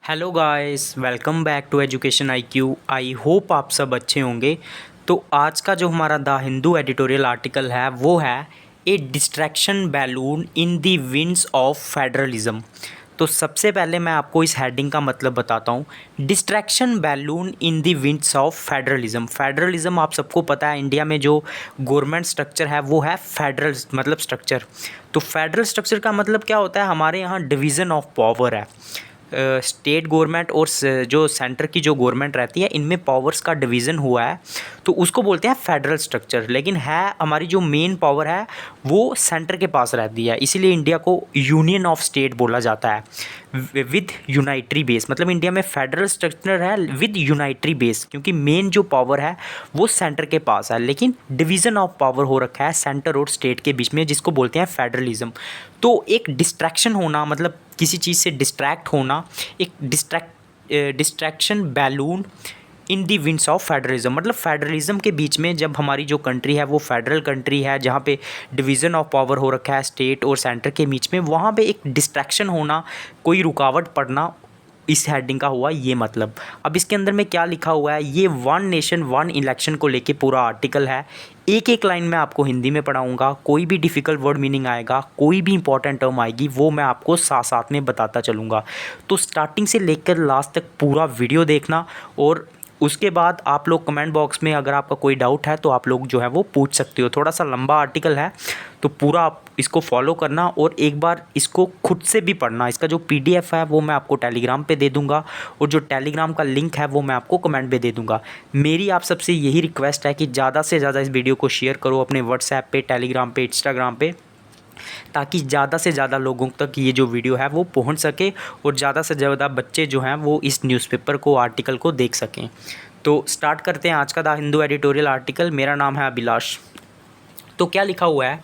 Hello guys, welcome back to education IQ. I hope आप सब अच्छे होंगे। तो आज का जो हमारा द हिंदू एडिटोरियल आर्टिकल है वो है a distraction balloon in the winds of federalism. तो सबसे पहले मैं आपको इस हेडिंग का मतलब बताता हूँ। Distraction balloon in the winds of federalism. Federalism आप सबको पता है, इंडिया में जो गवर्नमेंट स्ट्रक्चर है वो है फेडरल मतलब स्ट्रक्चर। तो फेडरल स्ट्रक्चर का मतलब क्या होता है, हमारे यहाँ डिवीज़न ऑफ पावर है। स्टेट गवर्नमेंट और जो सेंटर की जो गवर्नमेंट रहती है, इनमें पावर्स का डिवीज़न हुआ है, तो उसको बोलते हैं फेडरल स्ट्रक्चर। लेकिन है हमारी जो मेन पावर है वो सेंटर के पास रहती है, इसीलिए इंडिया को यूनियन ऑफ स्टेट बोला जाता है विद यूनाइटरी बेस। मतलब इंडिया में फेडरल स्ट्रक्चर है विद यूनाइटरी बेस, क्योंकि मेन जो पावर है वो सेंटर के पास है, लेकिन डिवीज़न ऑफ पावर हो रखा है सेंटर और स्टेट के बीच में, जिसको बोलते हैं फेडरलिज्म। तो एक डिस्ट्रैक्शन होना मतलब किसी चीज़ से डिस्ट्रैक्ट होना, एक distraction balloon in the winds of federalism. मतलब फेडरलिज्म के बीच में जब हमारी जो कंट्री है वो फेडरल कंट्री है, जहाँ पे डिवीज़न ऑफ पावर हो रखा है स्टेट और सेंटर के बीच में, वहाँ पे एक डिस्ट्रैक्शन होना, कोई रुकावट पड़ना, इस हेडिंग का हुआ ये मतलब। अब इसके अंदर में क्या लिखा हुआ है, ये वन नेशन वन इलेक्शन को लेके पूरा आर्टिकल है। एक एक लाइन में आपको हिंदी में पढ़ाऊंगा, कोई भी डिफ़िकल्ट वर्ड मीनिंग आएगा, कोई भी इंपॉर्टेंट टर्म आएगी, वो मैं आपको साथ साथ में बताता चलूँगा। तो स्टार्टिंग से लेकर लास्ट तक पूरा वीडियो देखना, और उसके बाद आप लोग कमेंट बॉक्स में अगर आपका कोई डाउट है तो आप लोग जो है वो पूछ सकते हो। थोड़ा सा लंबा आर्टिकल है, तो पूरा आप इसको फॉलो करना और एक बार इसको खुद से भी पढ़ना। इसका जो पीडीएफ है वो मैं आपको टेलीग्राम पे दे दूंगा, और जो टेलीग्राम का लिंक है वो मैं आपको कमेंट पे दे दूंगा। मेरी आप सबसे यही रिक्वेस्ट है कि ज़्यादा से ज़्यादा इस वीडियो को शेयर करो अपने व्हाट्सएप पे, टेलीग्राम पे, इंस्टाग्राम पे, ताकि ज़्यादा से ज़्यादा लोगों तक ये जो वीडियो है वो पहुंच सके, और ज़्यादा से ज़्यादा बच्चे जो हैं वो इस न्यूज़पेपर को, आर्टिकल को देख सकें। तो स्टार्ट करते हैं आज का द हिंदू एडिटोरियल आर्टिकल। मेरा नाम है अभिलाष। तो क्या लिखा हुआ है,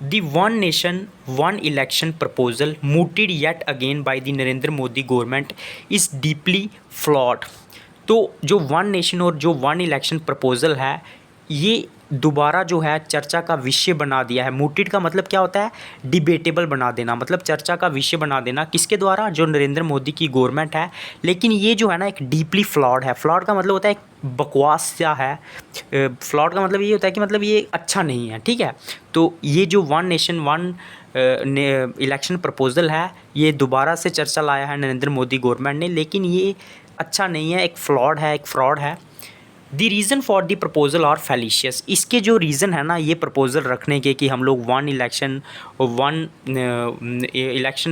the one nation one election proposal mooted yet again by the Narendra Modi government is deeply flawed. तो जो वन नेशन और जो वन इलेक्शन प्रपोजल है, ये दोबारा जो है चर्चा का विषय बना दिया है। mooted का मतलब क्या होता है, डिबेटेबल बना देना, मतलब चर्चा का विषय बना देना। किसके द्वारा, जो नरेंद्र मोदी की गवर्नमेंट है। लेकिन ये जो है ना एक डीपली फ्लॉड है। फ्लॉड का मतलब होता है बकवास सा है। फ्लॉड का मतलब ये होता है कि मतलब ये अच्छा नहीं है, ठीक है। तो ये जो one nation one election proposal है, ये दोबारा से चर्चा लाया है नरेंद्र मोदी गवर्नमेंट ने, लेकिन ये अच्छा नहीं है, एक फ्लॉड है, एक फ्रॉड है। The reason for the proposal are fallacious. इसके जो रीज़न है ना ये प्रपोजल रखने के, कि हम लोग वन इलेक्शन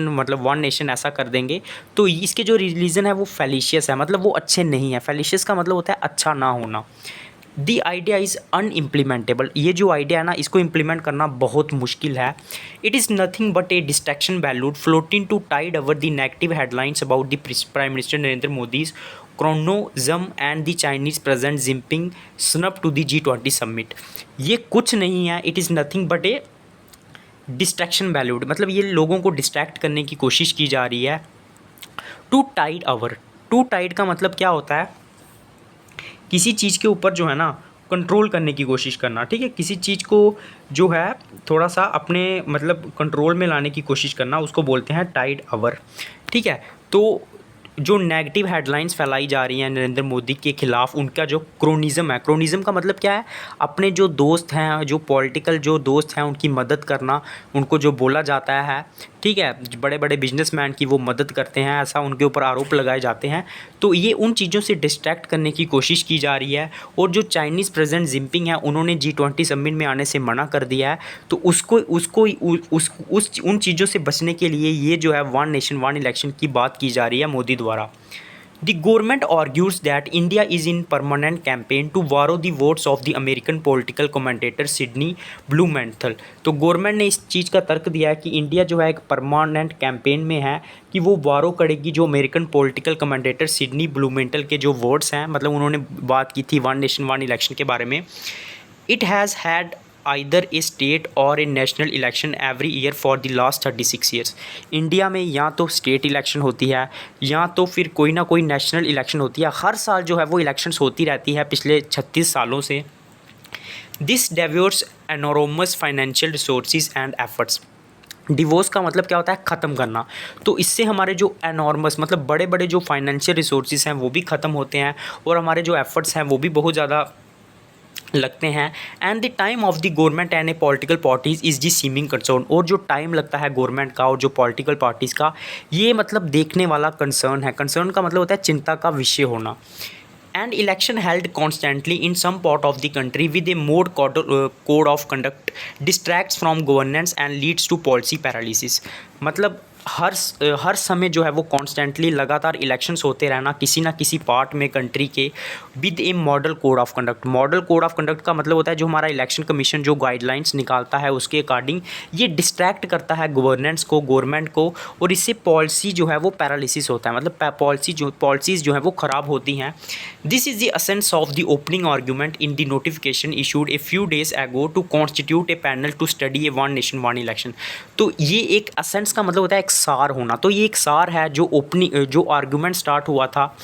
मतलब वन नेशन ऐसा कर देंगे, तो इसके जो रीज़न है वो फैलिशियस है, मतलब वो अच्छे नहीं है। फैलिशियस का मतलब होता है अच्छा ना होना। The idea is unimplementable. ये जो आइडिया है ना, इसको इम्प्लीमेंट करना बहुत मुश्किल है। It is nothing but a distraction balloon floating to tide over the negative headlines about the prime minister Narendra Modi's cronyism and the Chinese present Jinping snub to the G20 summit. ये कुछ नहीं है, it is nothing but a distraction balloon. मतलब ये लोगों को distract करने की कोशिश की जा रही है। To tide over, to tide का मतलब क्या होता है, किसी चीज़ के ऊपर जो है ना कंट्रोल करने की कोशिश करना, ठीक है। किसी चीज़ को जो है थोड़ा सा अपने मतलब कंट्रोल में लाने की कोशिश करना, उसको बोलते हैं टाइड अवर, ठीक है। तो जो नेगेटिव हेडलाइंस फैलाई जा रही हैं नरेंद्र मोदी के ख़िलाफ़, उनका जो क्रोनिज़म है, क्रोनिज़म का मतलब क्या है, अपने जो दोस्त हैं, जो पॉलिटिकल जो दोस्त हैं, उनकी मदद करना, उनको जो बोला जाता है, ठीक है, बड़े बड़े बिजनेसमैन की वो मदद करते हैं, ऐसा उनके ऊपर आरोप लगाए जाते हैं। तो ये उन चीज़ों से डिस्ट्रैक्ट करने की कोशिश की जा रही है। और जो चाइनीज़ प्रेसिडेंट जिनपिंग है, उन्होंने G20 समिट में आने से मना कर दिया है। तो उसको उसको उस उन चीज़ों से बचने के लिए ये जो है वन नेशन वन इलेक्शन की बात की जा रही है मोदी द्वारा। The government argues that India is in permanent campaign to borrow the votes of the American political commentator Sidney Blumenthal। तो गवर्नमेंट ने इस चीज़ का तर्क दिया है कि इंडिया जो है एक परमानेंट कैंपेन में है, कि वो बारो करेगी जो अमेरिकन पॉलिटिकल कमेंटेटर सिडनी ब्लूमेंटल के जो वर्ड्स हैं, मतलब उन्होंने बात की थी वन नेशन वन इलेक्शन के बारे में। It has had either a state or a national election every year for the last 36 years. India में या तो स्टेट इलेक्शन होती है, या तो फिर कोई ना कोई नेशनल इलेक्शन होती है। हर साल जो है वो इलेक्शंस होती रहती है पिछले 36 सालों से। This devours enormous financial resources and efforts. Divorce का मतलब क्या होता है, ख़त्म करना। तो इससे हमारे जो एनॉर्मस मतलब बड़े बड़े जो फाइनेंशियल रिसोर्सेज हैं वो भी ख़त्म होते हैं और हमारे जो एफर्ट्स हैं वो भी बहुत ज़्यादा लगते हैं। And the time of the government and a political parties is the seeming concern, और जो टाइम लगता है गवर्नमेंट का और जो पॉलिटिकल पार्टीज़ का, ये मतलब देखने वाला कंसर्न है। कंसर्न का मतलब होता है चिंता का विषय होना। And election held constantly in some part of the country with a mode code of conduct distracts from governance and leads to policy paralysis. मतलब हर समय जो है वो कॉन्स्टेंटली लगातार इलेक्शंस होते रहना किसी ना किसी पार्ट में कंट्री के, with A model code of conduct. Model code of conduct का मतलब होता है जो हमारा इलेक्शन कमीशन जो गाइडलाइंस निकालता है उसके अकॉर्डिंग ये डिस्ट्रैक्ट करता है गवर्नेंस को, गवर्नमेंट को, और इससे पॉलिसी जो है वो पैरालिसिस होता है, मतलब पॉलिसीज़ जो है वो ख़राब होती हैं। This is the essence of the opening argument in the notification issued a few days ago to constitute a panel to study a one nation one election. तो ये एक एसेंस का मतलब होता है एक सार होना। तो ये एक सार है जो ओपनिंग जो आर्गूमेंट स्टार्ट हुआ था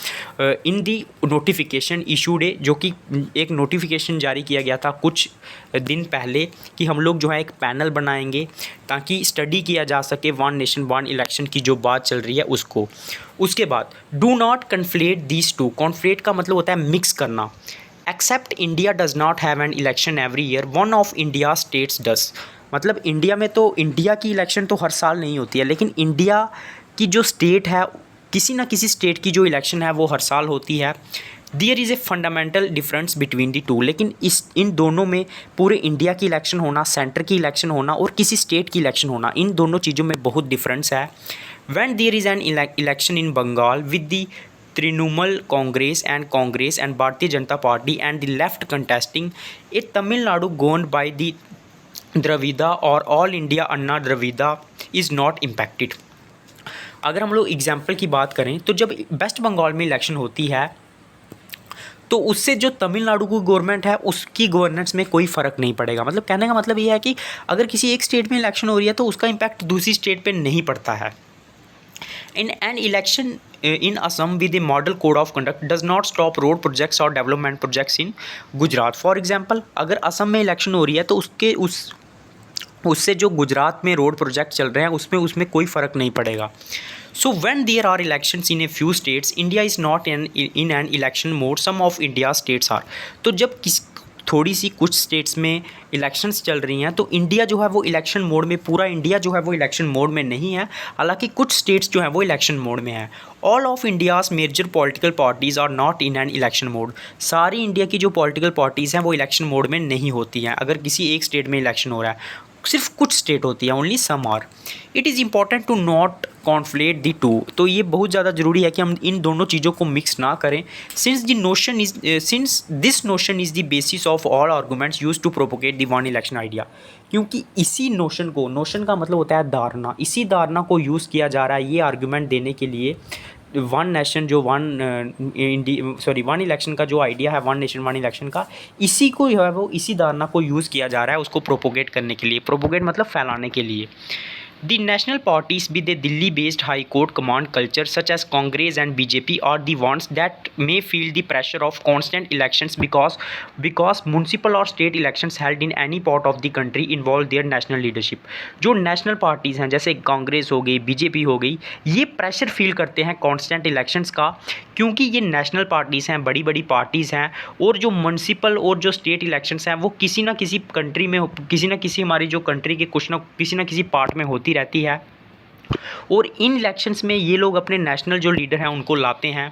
इन दी नोटिफिकेशन इशूड ए, जो कि एक नोटिफिकेशन जारी किया गया था कुछ दिन पहले कि हम लोग जो है एक पैनल बनाएंगे ताकि स्टडी किया जा सके वन नेशन वन इलेक्शन की जो बात चल रही है उसको। उसके बाद do not conflate these two. Conflate का मतलब होता है मिक्स करना। Except India does not have an election every year, one of India states does. मतलब इंडिया में तो इंडिया की इलेक्शन तो हर साल नहीं होती है, लेकिन इंडिया की जो स्टेट है किसी ना किसी स्टेट की जो इलेक्शन है वो हर साल होती है। There is a fundamental difference between the two. लेकिन इन दोनों में पूरे इंडिया की इलेक्शन होना, सेंटर की इलेक्शन होना और किसी स्टेट की इलेक्शन होना, इन दोनों चीज़ों में बहुत डिफरेंस है। When there is an election in Bengal with the Trinamool Congress and Bharatiya Janata Party and the left contesting, a Tamil Nadu governed by the Dravida or All India Anna Dravida is not impacted। अगर हम लोग example की बात करें तो जब waste Bengal में election होती है तो उससे जो तमिलनाडु की गवर्नमेंट है उसकी गवर्नेंस में कोई फ़र्क नहीं पड़ेगा। मतलब कहने का मतलब ये है कि अगर किसी एक स्टेट में इलेक्शन हो रही है तो उसका इम्पैक्ट दूसरी स्टेट पे नहीं पड़ता है। In an election in Assam with a model code of conduct does not stop road projects or development projects in Gujarat। For example, अगर असम में इलेक्शन हो रही है तो उससे जो गुजरात में रोड प्रोजेक्ट चल रहे हैं उसमें कोई फ़र्क नहीं पड़ेगा। So when there are elections in a few states India is not in an election mode, some of India states are. तो जब थोड़ी सी कुछ स्टेट्स में इलेक्शंस चल रही हैं तो इंडिया जो है वो इलेक्शन मोड में, पूरा इंडिया जो है वो इलेक्शन मोड में नहीं है, हालांकि कुछ स्टेट्स जो हैं वो इलेक्शन मोड में है। All of India's major political parties are not in an election mode. सारी इंडिया की जो पॉलिटिकल पार्टीज़ हैं वो इलेक्शन मोड में नहीं होती हैं। अगर किसी एक स्टेट में इलेक्शन हो रहा है, सिर्फ कुछ स्टेट होती है, only some are. It is important to not conflate the two. तो ये बहुत ज़्यादा ज़रूरी है कि हम इन दोनों चीज़ों को मिक्स ना करें। Since this notion is the basis of all arguments use to propagate the one election idea. क्योंकि इसी नोशन का मतलब होता है धारणा, इसी धारणा को यूज़ किया जा रहा है ये आर्गूमेंट देने के लिए वन नेशन जो वन इलेक्शन का जो आइडिया है, वन नेशन वन इलेक्शन का, इसी को जो है वो इसी धारणा को यूज़ किया जा रहा है उसको प्रोपोगेट करने के लिए। प्रोपोगेट मतलब फैलाने के लिए। The national parties with a Delhi-based high court command culture such as Congress and BJP are the ones that may feel the pressure of constant elections because municipal or state elections held in any part of the country involve their national leadership। जो national parties हैं जैसे कांग्रेस हो गई, BJP हो गई, ये pressure feel करते हैं कॉन्स्टेंट इलेक्शंस का, क्योंकि ये नेशनल पार्टीज़ हैं, बड़ी बड़ी पार्टीज़ हैं, और जो म्यूनसिपल और जो स्टेट इलेक्शंस हैं वो किसी ना किसी कंट्री में, किसी ना किसी हमारी जो कंट्री के किसी ना किसी पार्ट में होती रहती है, और इन इलेक्शंस में ये लोग अपने नेशनल जो लीडर हैं उनको लाते हैं।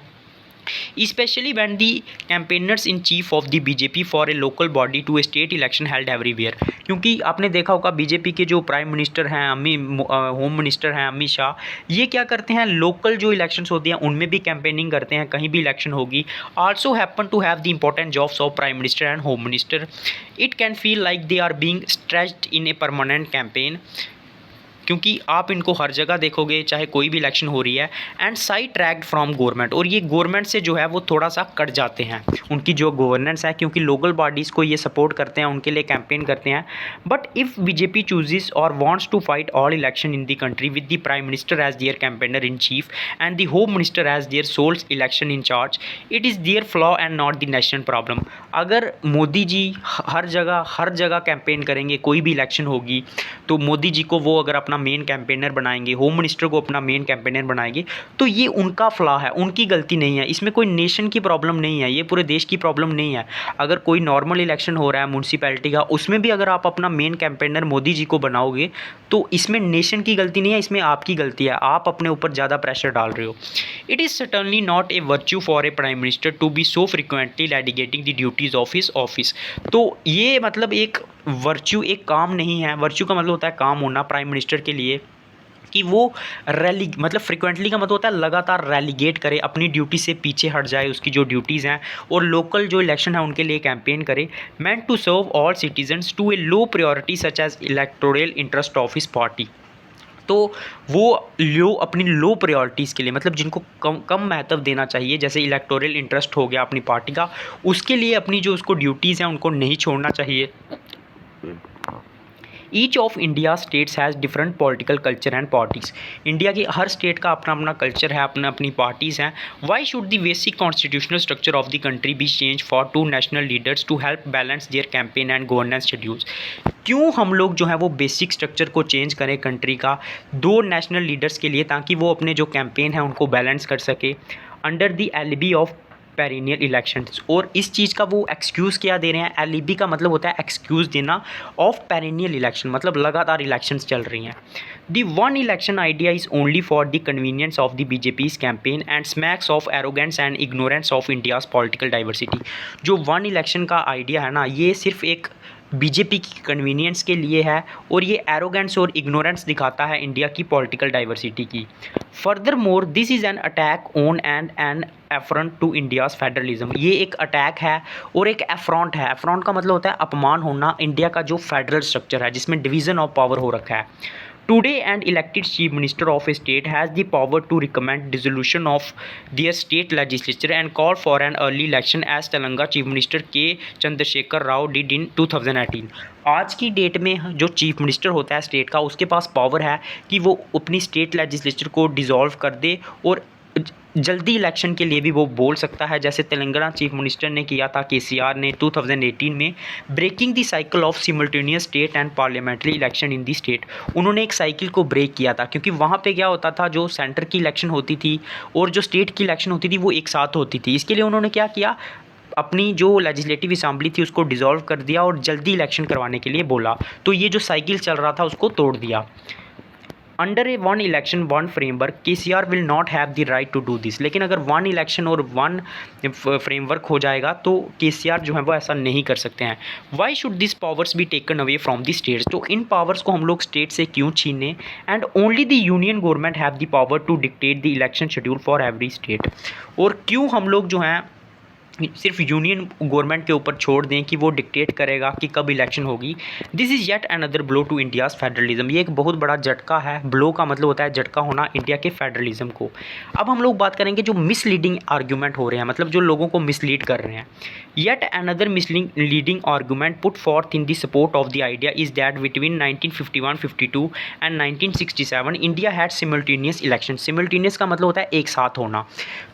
Especially when the campaigners in chief of the BJP for a local body to a state election held everywhere। क्योंकि आपने देखा होगा बीजेपी के जो प्राइम मिनिस्टर हैं, होम मिनिस्टर हैं अमित शाह, ये क्या करते हैं, लोकल जो इलेक्शंस होती हैं उनमें भी कैंपेनिंग करते हैं, कहीं भी इलेक्शन होगी। Also happen to have the important jobs of prime minister and home minister. It can feel like they are being stretched in a permanent campaign, क्योंकि आप इनको हर जगह देखोगे चाहे कोई भी इलेक्शन हो रही है। And side tracked from government, और ये गवर्नमेंट से जो है वो थोड़ा सा कट जाते हैं, उनकी जो गवर्नेंस है, क्योंकि लोकल बॉडीज़ को ये सपोर्ट करते हैं, उनके लिए कैंपेन करते हैं। बट इफ़ बीजेपी चूजेस और wants to fight all election in the country with the prime minister as their campaigner in chief and the home minister as their soles election in charge, it is their flaw and not the national problem. अगर मोदी जी हर जगह campaign करेंगे, कोई भी election होगी तो मोदी जी को वो अगर अपना मेन कैंपेनर बनाएंगे, होम मिनिस्टर को अपना मेन कैंपेनर बनाएंगे, तो ये उनका फ्लॉ है, उनकी गलती नहीं है। इसमें कोई नेशन की प्रॉब्लम नहीं है, ये पूरे देश की प्रॉब्लम नहीं है। अगर कोई नॉर्मल इलेक्शन हो रहा है म्यूनसिपैलिटी का, उसमें भी अगर आप अपना मेन कैंपेनर मोदी जी को बनाओगे तो इसमें नेशन की गलती नहीं है, इसमें आपकी गलती है, आप अपने ऊपर ज़्यादा प्रेशर डाल रहे हो। It is certainly not a virtue for a prime minister to be so frequently dedicating the duties of his office. तो ये मतलब एक वर्च्यू, एक काम नहीं है। वर्च्यू का मतलब होता है काम होना प्राइम मिनिस्टर के लिए, कि वो रैली मतलब फ्रिक्वेंटली का मतलब होता है लगातार रैलीगेट करे, अपनी ड्यूटी से पीछे हट जाए, उसकी जो ड्यूटीज़ हैं, और लोकल जो इलेक्शन है उनके लिए कैंपेन करे। Meant to serve all citizens to a low priority such as electoral interest of his party. तो वो अपनी लो प्रायोरिटीज़ के लिए, मतलब जिनको कम कम महत्व देना चाहिए, जैसे इलेक्टोरल इंटरेस्ट हो गया अपनी पार्टी का, उसके लिए अपनी जो उसको ड्यूटीज़ हैं उनको नहीं छोड़ना चाहिए। Each of India states has different political culture and parties. India की हर स्टेट का अपना अपना कल्चर है, अपना अपनी पार्टीज़ हैं। Why should the basic constitutional structure of the country be change for two national leaders to help balance their campaign and governance schedules. क्यों हम लोग जो है वो बेसिक स्ट्रक्चर को चेंज करें कंट्री का दो नेशनल लीडर्स के लिए, ताकि वो अपने जो कैंपेन है उनको बैलेंस कर सके under the alibi of perennial elections. और इस चीज़ का वो एक्सक्यूज़ क्या दे रहे हैं, एलिबी का मतलब होता है एक्सक्यूज़ देना, ऑफ पेरिनियल इलेक्शन मतलब लगातार इलेक्शंस चल रही हैं। The one election idea is only for the convenience of the BJP's campaign and smacks of arrogance and ignorance of India's political diversity. जो वन इलेक्शन का आइडिया है ना, ये सिर्फ एक बीजेपी की कन्वीनियंस के लिए है, और ये एरोगेंस और इग्नोरेंस दिखाता है इंडिया की पॉलिटिकल डाइवर्सिटी की। Furthermore this is an attack on and an affront to India's federalism. ये एक अटैक है और एक एफ्रॉन्ट है। एफ्रॉन्ट का मतलब होता है अपमान होना इंडिया का जो फेडरल स्ट्रक्चर है, जिसमें डिवीज़न ऑफ पावर हो रखा है। Today, an elected chief minister of a state has the power to recommend dissolution of their state legislature and call for an early election, as Telangana Chief Minister K. Chandrasekhar Rao did in 2018। आज की date में जो chief minister होता है state का, उसके पास power है कि वो अपनी स्टेट लेजिस्लेचर को डिसॉल्व कर दे और जल्दी इलेक्शन के लिए भी वो बोल सकता है, जैसे तेलंगाना चीफ मिनिस्टर ने किया था केसीआर ने 2018 में, breaking the cycle of simultaneous state and parliamentary election in the state. उन्होंने एक साइकिल को ब्रेक किया था, क्योंकि वहाँ पे क्या होता था, जो सेंटर की इलेक्शन होती थी और जो स्टेट की इलेक्शन होती थी वो एक साथ होती थी। इसके लिए उन्होंने क्या किया, अपनी जो लेजिस्लेटिव असेंबली थी उसको डिसॉल्व कर दिया और जल्दी इलेक्शन करवाने के लिए बोला। तो ये जो साइकिल चल रहा था उसको तोड़ दिया। Under a one election one framework KCR will not have the right to do this. लेकिन अगर वन इलेक्शन और वन फ्रेमवर्क हो जाएगा तो केसीआर जो है वो ऐसा नहीं कर सकते हैं। Why should this powers be taken away from the states. तो इन पावर्स को हम लोग स्टेट से क्यों छीने, and only the union government have the power to dictate the election schedule for every state. और क्यों हम लोग जो हैं सिर्फ यूनियन गवर्नमेंट के ऊपर छोड़ दें कि वो डिक्टेट करेगा कि कब इलेक्शन होगी। This is yet another blow to India's federalism. ये एक बहुत बड़ा झटका है। ब्लो का मतलब होता है झटका होना इंडिया के फेडरलिज्म को। अब हम लोग बात करेंगे जो मिसलीडिंग आर्ग्यूमेंट हो रहे हैं, मतलब जो लोगों को मिसलीड कर रहे हैं। Yet another misleading argument put forth in the support of the idea is that between 1951-52 and 1967 India had simultaneous election. Simultaneous का मतलब होता है एक साथ होना।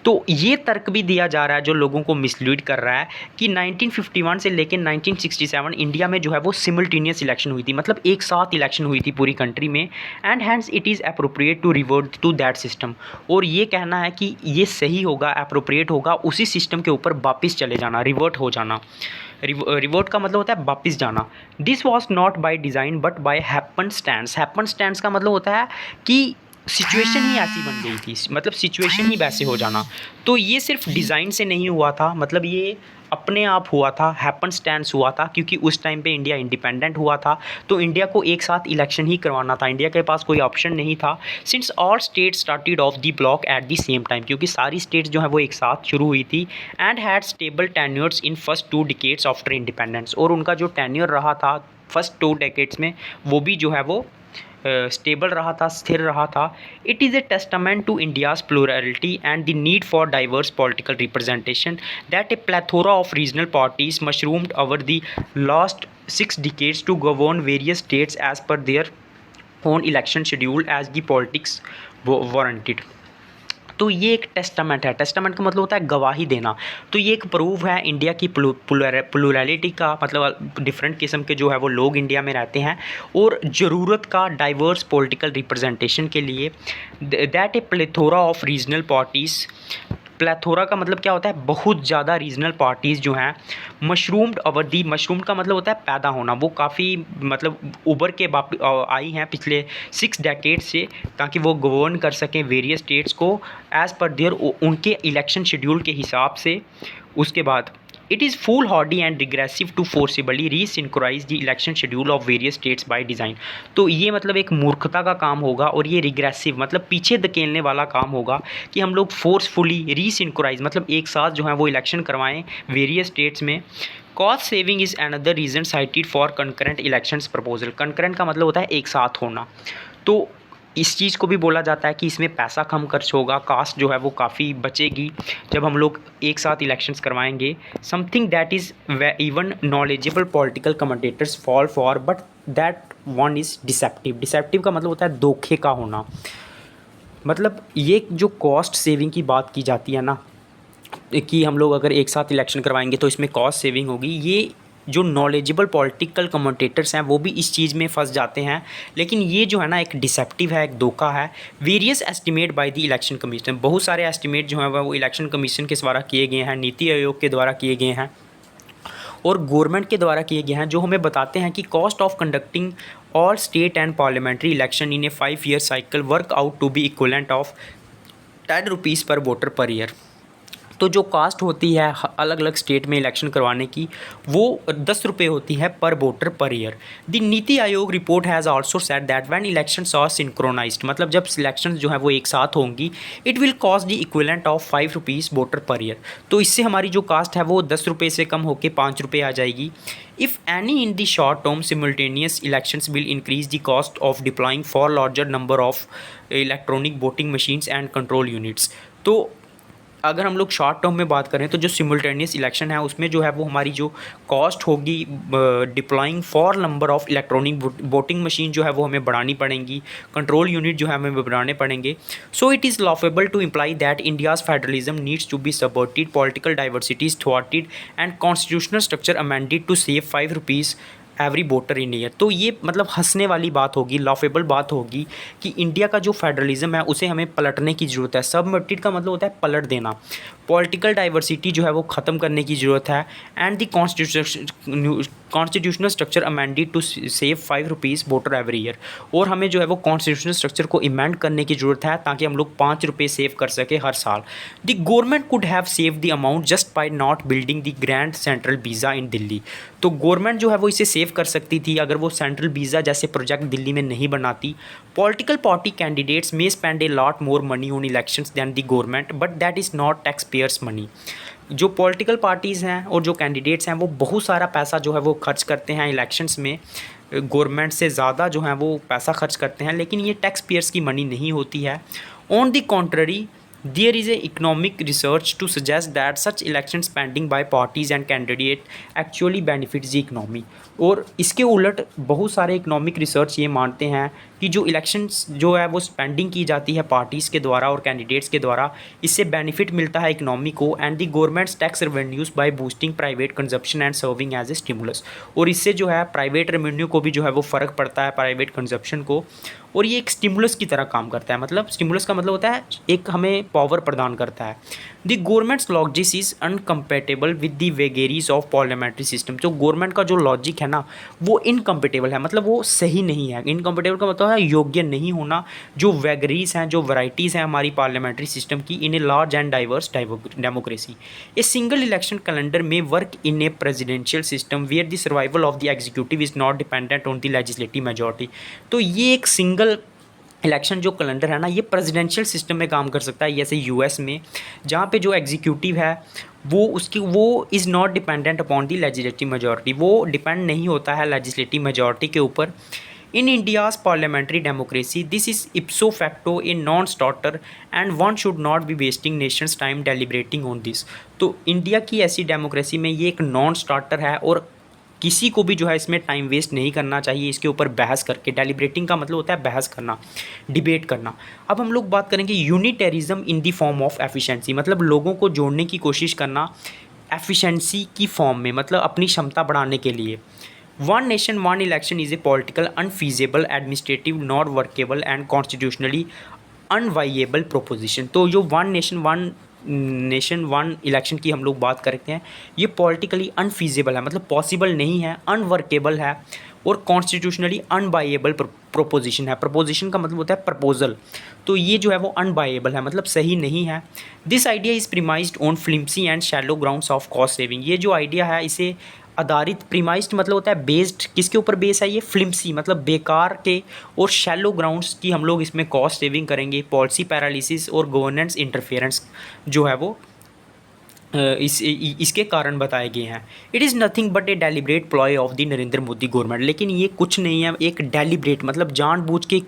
तो ये तर्क भी दिया जा रहा है जो लोगों को मिसलीड कर रहा है कि 1951 से लेकर 1967 इंडिया में जो है वो सिमल्टेनियस इलेक्शन हुई थी, मतलब एक साथ इलेक्शन हुई थी पूरी कंट्री में, and hence it is appropriate to revert to that system. और ये कहना है कि ये सही होगा, अप्रोप्रिएट होगा उसी सिस्टम के ऊपर वापस चले जाना, रिवर्ट हो जाना। रिवर्ट का मतलब होता है वापस जाना। This was not by design but by happen stands. Happen stands का मतलब होता है कि सिचुएशन ही ऐसी बन गई थी, मतलब सिचुएशन ही वैसे हो जाना। तो ये सिर्फ डिज़ाइन से नहीं हुआ था, मतलब ये अपने आप हुआ था, हैपन स्टैंड्स हुआ था, क्योंकि उस टाइम पे इंडिया इंडिपेंडेंट हुआ था। तो इंडिया को एक साथ इलेक्शन ही करवाना था, इंडिया के पास कोई ऑप्शन नहीं था। Since all states started off the block at the same time, क्योंकि सारी स्टेट्स जो है वो एक साथ शुरू हुई थी। And had stable tenures in first 2 decades after independence. और उनका जो टेन्योर रहा था फर्स्ट 2 डिकेड्स में, वो भी जो है वो स्टेबल रहा था, स्थिर रहा था। It is a testament to India's plurality and the need for diverse political representation that a plethora of regional parties mushroomed over the last 6 decades to govern various states as per their own election schedule as the politics warranted. तो ये एक testament है। Testament का मतलब होता है गवाही देना। तो ये एक प्रूफ है इंडिया की प्लुरैलिटी का, मतलब डिफरेंट किस्म के जो है वो लोग इंडिया में रहते हैं, और ज़रूरत का डाइवर्स पॉलिटिकल रिप्रेजेंटेशन के लिए। That a plethora of regional parties. Plethora का मतलब क्या होता है, बहुत ज़्यादा रीजनल पार्टीज़ जो हैं मशरूम्ड अवधि, मशरूम का मतलब होता है पैदा होना, वो काफ़ी मतलब उभर के आई हैं पिछले 6 डेकेड से, ताकि वो गवर्न कर सकें वेरियस स्टेट्स को एज़ पर देयर उनके इलेक्शन शेड्यूल के हिसाब से। उसके बाद it is foolhardy and regressive to forcibly resynchronise the election schedule of various states by design. तो ये मतलब एक मूर्खता का काम होगा, और ये रिग्रेसिव मतलब पीछे धकेलने वाला काम होगा कि हम लोग फोर्सफुली रीसिंक्रोनाइज मतलब एक साथ जो है वो इलेक्शन करवाएं वेरियस स्टेट्स में। Cost saving is another reason cited for concurrent elections proposal. Concurrent का मतलब होता है एक साथ होना। तो इस चीज़ को भी बोला जाता है कि इसमें पैसा कम खर्च होगा, कास्ट जो है वो काफ़ी बचेगी जब हम लोग एक साथ इलेक्शंस करवाएंगे। Something that is even knowledgeable political commentators fall for, but that one is deceptive. Deceptive का मतलब होता है धोखे का होना। मतलब ये जो कॉस्ट सेविंग की बात की जाती है ना, कि हम लोग अगर एक साथ इलेक्शन करवाएंगे तो इसमें कॉस्ट सेविंग होगी, ये जो नॉलेजेबल पॉलिटिकल कमेंटेटर्स हैं वो भी इस चीज़ में फंस जाते हैं। लेकिन ये जो है ना एक डिसेप्टिव है, एक धोखा है। Various estimate by the election commission, बहुत सारे एस्टिमेट जो हैं वो इलेक्शन कमीशन के द्वारा किए गए हैं, नीति आयोग के द्वारा किए गए हैं, और गवर्नमेंट के द्वारा किए गए हैं, जो हमें बताते हैं कि cost of conducting all state and parliamentary election in a 5 year cycle work out to be equivalent of ₹10 per voter per year. तो जो कास्ट होती है अलग अलग स्टेट में इलेक्शन करवाने की, वो ₹10 होती है पर voter per year. The Niti Aayog report has also said that when elections are synchronised, मतलब जब इलेक्शंस जो है वो एक साथ होंगी, it will cost the equivalent of ₹5 voter per year. तो इससे हमारी जो कास्ट है वो ₹10 से कम होकर ₹5 आ जाएगी। If any in the short term simultaneous elections will increase the cost of deploying for larger number of electronic voting machines and control units. तो अगर हम लोग शॉर्ट टर्म में बात करें तो जो सिमुलटेनियस इलेक्शन है उसमें जो है वो हमारी जो कॉस्ट होगी deploying for number of electronic voting machine जो है वो हमें बढ़ानी पड़ेंगी, कंट्रोल यूनिट जो है हमें बढ़ाने पड़ेंगे। So it is laughable to imply that India's federalism needs to be subverted, political diversities थ्वाटेड and constitutional structure amended to save ₹5 every voter in year. तो ये मतलब हंसने वाली बात होगी, लॉफेबल बात होगी कि इंडिया का जो फेडरलिज्म है उसे हमें पलटने की ज़रूरत है। सबवर्टेड का मतलब होता है पलट देना। पॉलिटिकल डाइवर्सिटी जो है वो ख़त्म करने की ज़रूरत है। And the constitutional structure amended to save ₹5 voter every year. और हमें जो है वो कॉन्स्टिट्यूशनल स्ट्रक्चर को इमेंड करने की ज़रूरत है ताकि हम लोग ₹5 सेव कर सके हर साल। The government could have save the amount just by not building the grand central vista in Delhi. तो गवर्नमेंट जो है वो इसे सेव कर सकती थी अगर वो सेंट्रल वीज़ा जैसे प्रोजेक्ट दिल्ली में नहीं बनाती। Political party candidates may spend a lot more money on elections than the government, but that is not taxpayers money. जो पॉलिटिकल पार्टीज़ हैं और जो कैंडिडेट्स हैं वो बहुत सारा पैसा जो है वो खर्च करते हैं इलेक्शंस में, गवर्नमेंट से ज़्यादा जो है वो पैसा खर्च करते हैं, लेकिन ये टैक्स पेयर्स की मनी नहीं होती है। On the contrary, there is a economic research to suggest that such election spending by parties and candidate actually benefits the economy। और इसके उलट बहुत सारे इकोनॉमिक रिसर्च ये मानते हैं कि जो इलेक्शंस जो है वो स्पेंडिंग की जाती है पार्टीज़ के द्वारा और कैंडिडेट्स के द्वारा, इससे बेनिफिट मिलता है इकोनॉमी को and the government's tax revenues by boosting private consumption and serving as a stimulus. और इससे जो है प्राइवेट रेवेन्यू को भी जो है वो फ़र्क पड़ता है, प्राइवेट कंजप्शन को, और ये एक स्टिमुलस की तरह काम करता है। मतलब स्टिमुलस का मतलब होता है एक हमें पावर प्रदान करता है। The government's logic is incompatible with the vagaries of parliamentary system. जो गवर्नमेंट का जो लॉजिक है ना वो इनकम्पेटेबल है, मतलब वो सही नहीं है। इनकम्पेटेबल का मतलब है योग्य नहीं होना। जो वेगरीज हैं, जो वैराइटीज़ हैं हमारी पार्लियामेंट्री सिस्टम की in a large and diverse democracy, a single election calendar में work in a presidential system where the survival of the executive is not dependent on the legislative majority. तो ये एक single election जो calendar है ना ये presidential system में काम कर सकता है, जैसे यूएस में, जहाँ पे जो एग्जीक्यूटिव है वो is not dependent upon the legislative majority, वो डिपेंड नहीं होता है लेजिस्लेटिव मेजॉरिटी के ऊपर। In India's parliamentary democracy this is ipso facto a non starter and one should not be wasting nation's time deliberating on this. तो India की ऐसी democracy में ये एक नॉन स्टार्टर है और किसी को भी जो है इसमें टाइम वेस्ट नहीं करना चाहिए इसके ऊपर बहस करके। डेलिब्रेटिंग का मतलब होता है बहस करना, डिबेट करना। अब हम लोग बात करेंगे unitarism in the form of efficiency, मतलब लोगों को जोड़ने की कोशिश करना एफिशिएंसी की फॉर्म में, मतलब अपनी क्षमता बढ़ाने के लिए। One nation one election is a political unfeasible, administrative not workable and constitutionally unviable proposition. तो जो नेशन वन इलेक्शन की हम लोग बात करते हैं, ये पॉलिटिकली अनफीजेबल है, मतलब पॉसिबल नहीं है, अनवर्केबल है और कॉन्स्टिट्यूशनली अनबाइएबल प्रोपोजिशन है। प्रोपोजिशन का मतलब होता है प्रपोजल, तो ये जो है वो अनबाइएबल है, मतलब सही नहीं है। This idea is premised on flimsy and shallow grounds of cost saving. ये जो आइडिया है इसे आधारित, प्रीमाइज्ड मतलब होता है बेस्ड, किसके ऊपर बेस है ये, फ्लिम्सी मतलब बेकार के, और शैलो ग्राउंड्स की हम लोग इसमें कॉस्ट सेविंग करेंगे। पॉलिसी पैरालिसिस और गवर्नेंस इंटरफेरेंस जो है वो इसके कारण बताए गए हैं। It is nothing but A deliberate ploy of the Narendra Modi government. लेकिन ये कुछ नहीं है, एक डेलिब्रेट मतलब जानबूझ के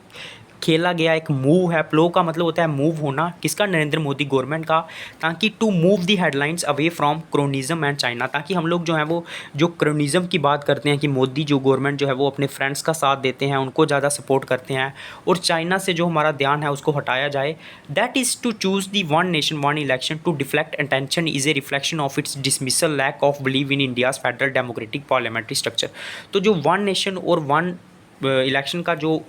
खेला गया एक मूव है। प्लो का मतलब होता है मूव होना, किसका, नरेंद्र मोदी गवर्नमेंट का, ताकि to move the headlines away from cronyism and China, ताकि हम लोग जो है वो जो क्रोनिज्म की बात करते हैं कि मोदी जो गवर्नमेंट जो है वो अपने फ्रेंड्स का साथ देते हैं, उनको ज़्यादा सपोर्ट करते हैं, और चाइना से जो हमारा ध्यान है उसको हटाया जाए। That is to choose the one nation one election to deflect attention is a reflection of its dismissal lack of believe in India's federal democratic parliamentary structure. तो जो वन नेशन और वन इलेक्शन का जो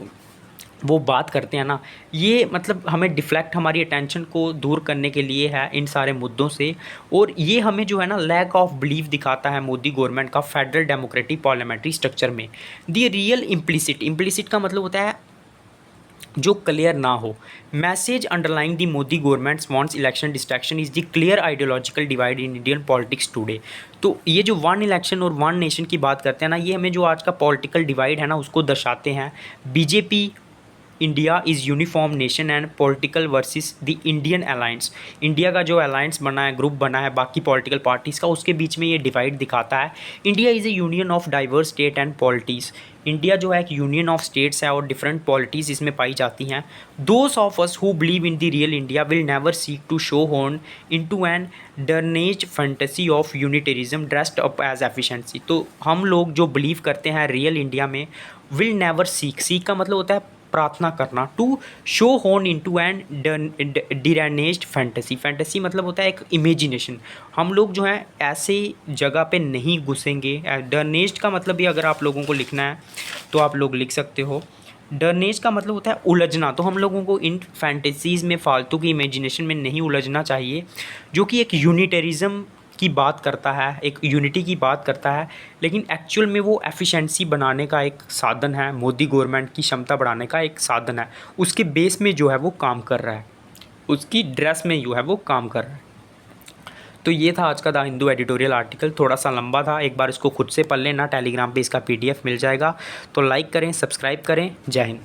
वो बात करते हैं ना, ये मतलब हमें डिफ्लेक्ट, हमारी अटेंशन को दूर करने के लिए है इन सारे मुद्दों से, और ये हमें जो है ना लैक ऑफ बिलीफ दिखाता है मोदी गवर्नमेंट का फेडरल डेमोक्रेटिक पार्लियामेंट्री स्ट्रक्चर में। द रियल इम्प्लिसिट का मतलब होता है जो क्लियर ना हो। Message underlying the Modi governments wants election distraction is the clear ideological divide in Indian politics today. तो ये जो वन इलेक्शन और वन नेशन की बात करते हैं ना, ये हमें जो आज का पॉलिटिकल डिवाइड है ना उसको दर्शाते हैं। BJP India is uniform nation and political versus the Indian alliance. India का जो अलायंस बना है, ग्रुप बना है बाकी पॉलिटिकल पार्टीज़ का, उसके बीच में ये डिवाइड दिखाता है। India is a union of diverse state and polities. India जो है एक यूनियन ऑफ स्टेट्स है और डिफरेंट पॉलिटीज़ इसमें पाई जाती हैं। Those of us who believe in the real India will never seek to shoehorn into an deranged fantasy of unitarism dressed up as efficiency. तो हम लोग जो बिलीव करते हैं रियल इंडिया में, विल नेवर सीक का मतलब होता है प्रार्थना करना, to shoehorn into an deranged fantasy मतलब होता है एक इमेजिनेशन। हम लोग जो है ऐसे जगह पे नहीं घुसेंगे। डरनेज्ड का मतलब भी अगर आप लोगों को लिखना है तो आप लोग लिख सकते हो। डरनेज का मतलब होता है उलझना, तो हम लोगों को इन फैंटेसीज़ में, फालतू की इमेजिनेशन में नहीं उलझना चाहिए, जो कि एक यूनिटेरिज्म की बात करता है, एक यूनिटी की बात करता है, लेकिन एक्चुअल में वो एफिशिएंसी बनाने का एक साधन है, मोदी गवर्नमेंट की क्षमता बढ़ाने का एक साधन है। उसके बेस में जो है वो काम कर रहा है, उसकी ड्रेस में जो है वो काम कर रहा है। तो ये था आज का द हिंदू एडिटोरियल आर्टिकल, थोड़ा सा लंबा था, एक बार इसको खुद से पढ़ लेना, टेलीग्राम पे इसका PDF मिल जाएगा। तो लाइक करें, सब्सक्राइब करें। जय हिंद।